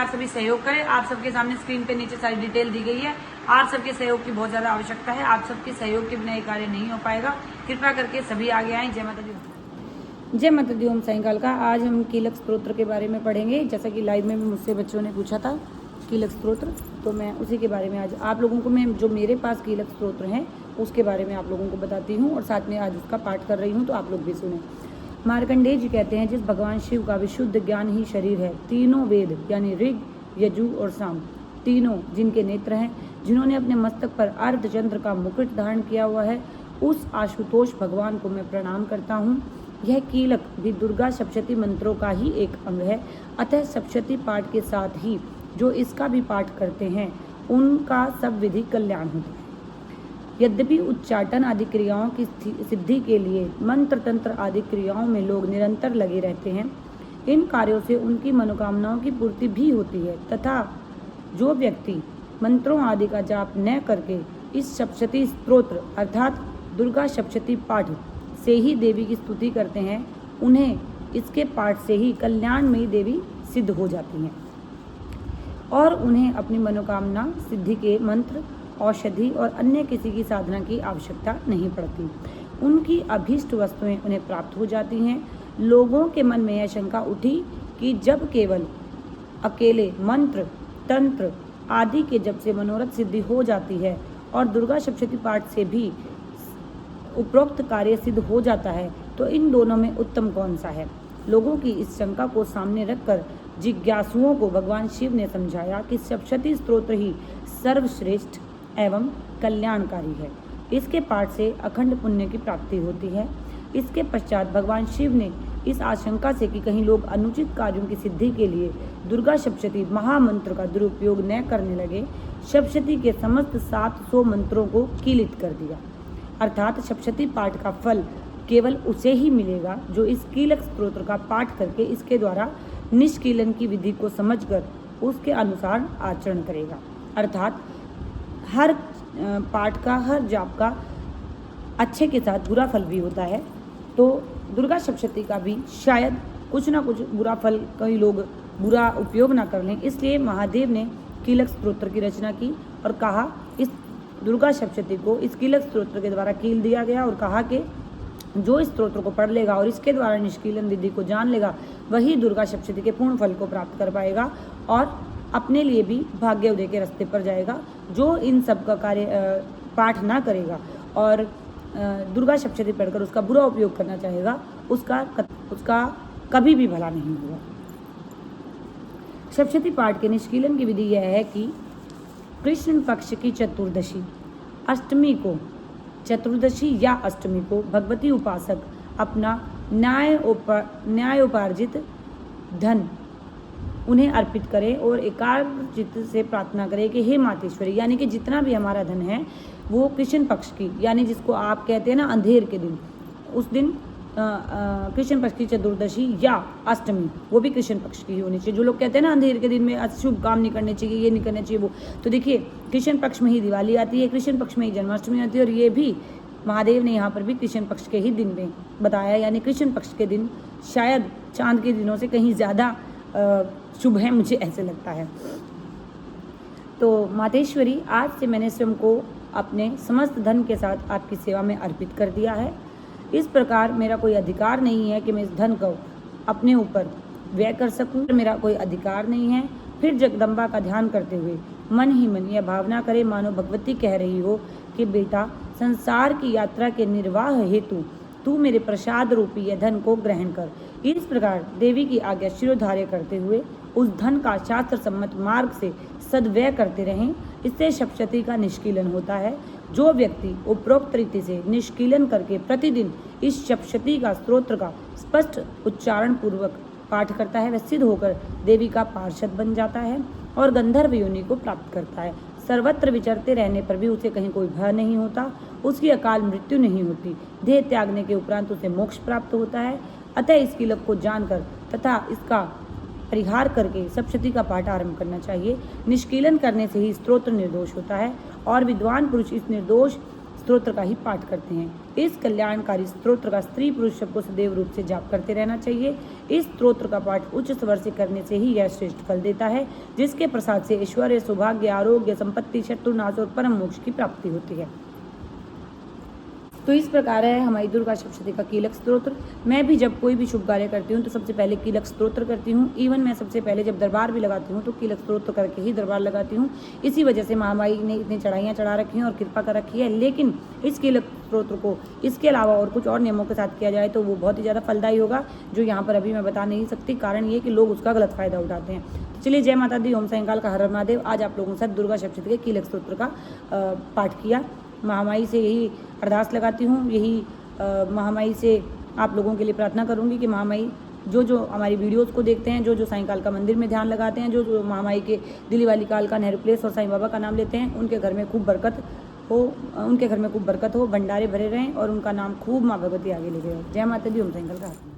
आप सभी सहयोग करें। आप सबके सामने स्क्रीन पे नीचे सारी डिटेल दी गई है। आप सबके सहयोग की बहुत ज्यादा आवश्यकता है। आप सबके सहयोग के बिना ये कार्य नहीं हो पाएगा। कृपया करके सभी आगे आए। जय माता दी। जय माता दी। ओम साईकाल का। आज हम कीलक स्तोत्र के बारे में पढ़ेंगे। जैसा कि लाइव में भी मुझसे बच्चों ने पूछा था कीलक स्तोत्र, तो मैं उसी के बारे में आज आप लोगों को मैं जो मेरे पास कीलक स्तोत्र हैं उसके बारे में आप लोगों को बताती हूँ और साथ में आज उसका पाठ कर रही हूँ, तो आप लोग भी सुने। मार्कंडेय जी कहते हैं, जिस भगवान शिव का विशुद्ध ज्ञान ही शरीर है, तीनों वेद यानी ऋग, यजु और साम तीनों जिनके नेत्र हैं, जिन्होंने अपने मस्तक पर अर्धचंद्र का मुकुट धारण किया हुआ है, उस आशुतोष भगवान को मैं प्रणाम करता हूँ। यह कीलक भी दुर्गा सप्तशती मंत्रों का ही एक अंग है। अतः सप्तशती पाठ के साथ ही जो इसका भी पाठ करते हैं उनका सब विधि कल्याण होता है। यद्यपि उच्चाटन आदि क्रियाओं की सिद्धि के लिए मंत्र तंत्र आदि क्रियाओं में लोग निरंतर लगे रहते हैं, इन कार्यों से उनकी मनोकामनाओं की पूर्ति भी होती है, तथा जो व्यक्ति मंत्रों आदि का जाप न करके इस सप्तशती स्तोत्र अर्थात दुर्गा सप्तशती पाठ से ही देवी की स्तुति करते हैं, उन्हें इसके पाठ से ही कल्याणमयी देवी सिद्ध हो जाती हैं और उन्हें अपनी मनोकामना सिद्धि के मंत्र, औषधि और अन्य किसी की साधना की आवश्यकता नहीं पड़ती। उनकी अभीष्ट वस्तुएं उन्हें प्राप्त हो जाती हैं। लोगों के मन में यह शंका उठी कि जब केवल अकेले मंत्र तंत्र आदि के जप से मनोरथ सिद्धि हो जाती है और दुर्गा सप्तशती पाठ से भी उपरोक्त कार्य सिद्ध हो जाता है, तो इन दोनों में उत्तम कौन सा है। लोगों की इस शंका को सामने रखकर जिज्ञासुओं को भगवान शिव ने समझाया कि सप्तशती स्तोत्र ही सर्वश्रेष्ठ एवं कल्याणकारी है। इसके पाठ से अखंड पुण्य की प्राप्ति होती है। इसके पश्चात भगवान शिव ने इस आशंका से कि कहीं लोग अनुचित कार्यों की सिद्धि के लिए दुर्गा सप्तशती महामंत्र का दुरुपयोग न करने लगे, सप्तशती के समस्त 700 मंत्रों को कीलित कर दिया। अर्थात सप्तशती पाठ का फल केवल उसे ही मिलेगा जो इस कीलक स्तोत्र का पाठ करके इसके द्वारा निष्कीलन की विधि को समझकर उसके अनुसार आचरण करेगा। अर्थात हर पाठ का, हर जाप का अच्छे के साथ बुरा फल भी होता है, तो दुर्गा सप्तशती का भी शायद कुछ ना कुछ बुरा फल कई लोग बुरा उपयोग ना कर लें, इसलिए महादेव ने कीलक स्तोत्र की रचना की और कहा इस दुर्गा सप्तशती को इस कीलक स्तोत्र के द्वारा कील दिया गया और कहा कि जो इस स्तोत्र को पढ़ लेगा और इसके द्वारा निष्कीलन विधि को जान लेगा, वही दुर्गा सप्तशती के पूर्ण फल को प्राप्त कर पाएगा और अपने लिए भी भाग्योदय के रास्ते पर जाएगा। जो इन सब का कार्य पाठ ना करेगा और दुर्गा सप्तशती पढ़कर उसका बुरा उपयोग करना चाहेगा, उसका कभी भी भला नहीं होगा। सप्तशती पाठ के निष्कीलन की विधि यह है कि कृष्ण पक्ष की चतुर्दशी अष्टमी को, चतुर्दशी या अष्टमी को भगवती उपासक अपना न्यायोपार्जित धन उन्हें अर्पित करें और एकाग्र चित्त से प्रार्थना करें कि हे मातेश्वरी, यानी कि जितना भी हमारा धन है वो कृष्ण पक्ष की, यानी जिसको आप कहते हैं ना अंधेर के दिन, उस दिन कृष्ण पक्ष की चतुर्दशी या अष्टमी, वो भी कृष्ण पक्ष की ही होनी चाहिए। जो लोग कहते हैं ना अंधेर के दिन में अशुभ काम नहीं करने चाहिए, ये नहीं करना चाहिए वो, तो देखिए कृष्ण पक्ष में ही दिवाली आती है, कृष्ण पक्ष में ही जन्माष्टमी आती है और ये भी महादेव ने यहाँ पर भी कृष्ण पक्ष के ही दिन में बताया, यानी कृष्ण पक्ष के दिन शायद चांद के दिनों से कहीं ज़्यादा शुभ है, मुझे ऐसे लगता है। तो मातेश्वरी, आज से मैंने स्वयं को अपने समस्त धन के साथ आपकी सेवा में अर्पित कर दिया है। इस प्रकार मेरा कोई अधिकार नहीं है कि मैं इस धन को अपने ऊपर व्यय कर सकूं, मेरा कोई अधिकार नहीं है। फिर जगदम्बा का ध्यान करते हुए मन ही मन यह भावना करे मानो भगवती कह रही हो कि बेटा, संसार की यात्रा के निर्वाह हेतु तू मेरे प्रसाद रूपी यह धन को ग्रहण कर। इस प्रकार देवी की आज्ञा शिरोधार्य करते हुए उस धन का शास्त्र सम्मत मार्ग से सद्व्यय करते रहें। इससे सप्तशती का निष्कीलन होता है। जो व्यक्ति उपरोक्त रीति से निष्कीलन करके प्रतिदिन इस सप्तशती का स्तोत्र का स्पष्ट उच्चारण पूर्वक पाठ करता है, वह सिद्ध होकर देवी का पार्षद बन जाता है और गंधर्व योनि को प्राप्त करता है। सर्वत्र विचरते रहने पर भी उसे कहीं कोई भय नहीं होता, उसकी अकाल मृत्यु नहीं होती, देह त्यागने के उपरांत उसे मोक्ष प्राप्त होता है। अतः इस कीलक को जानकर तथा इसका परिहार करके सप्तशती का पाठ आरंभ करना चाहिए। निष्कीलन करने से ही स्तोत्र निर्दोष होता है और विद्वान पुरुष इस निर्दोष स्तोत्र का ही पाठ करते हैं। इस कल्याणकारी स्तोत्र का स्त्री पुरुष सबको सदैव रूप से जाप करते रहना चाहिए। इस स्तोत्र का पाठ उच्च स्वर से करने से ही यह श्रेष्ठ फल देता है, जिसके प्रसाद से ऐश्वर्य, सौभाग्य, आरोग्य, संपत्ति, शत्रुनाश और परम मोक्ष की प्राप्ति होती है। तो इस प्रकार है हमारी दुर्गा सप्तशती का कीलक स्तोत्र। मैं भी जब कोई भी शुभ कार्य करती हूँ तो सबसे पहले कीलक स्तोत्र करती हूँ। इवन मैं सबसे पहले जब दरबार भी लगाती हूँ तो कीलक स्तोत्र करके ही दरबार लगाती हूँ। इसी वजह से महामाई ने इतनी चढ़ाइयाँ चढ़ा रखी हैं और कृपा कर रखी है। लेकिन इस कीलक स्तोत्र को इसके अलावा और कुछ और नियमों के साथ किया जाए तो वो बहुत ही ज़्यादा फलदायी होगा, जो यहाँ पर अभी मैं बता नहीं सकती। कारण ये कि लोग उसका गलत फायदा उठाते हैं। तो चलिए, जय माता दी, ओम साईं काल का हर हर महादेव। आज आप लोगों के साथ दुर्गा सप्तशती के कीलक स्तोत्र का पाठ किया। महामाई से यही अरदास लगाती हूँ, यही महामाई से आप लोगों के लिए प्रार्थना करूँगी कि महामाई जो हमारी वीडियोस को देखते हैं, जो साईं काल का मंदिर में ध्यान लगाते हैं, जो महामाई के दिल्ली वाली काल का, नेहरू प्लेस और साईं बाबा का नाम लेते हैं, उनके घर में खूब बरकत हो, भंडारे भरे रहें और उनका नाम खूब माँ भगवती आगे ले गए। जय माता दी, ओम साईं काल का।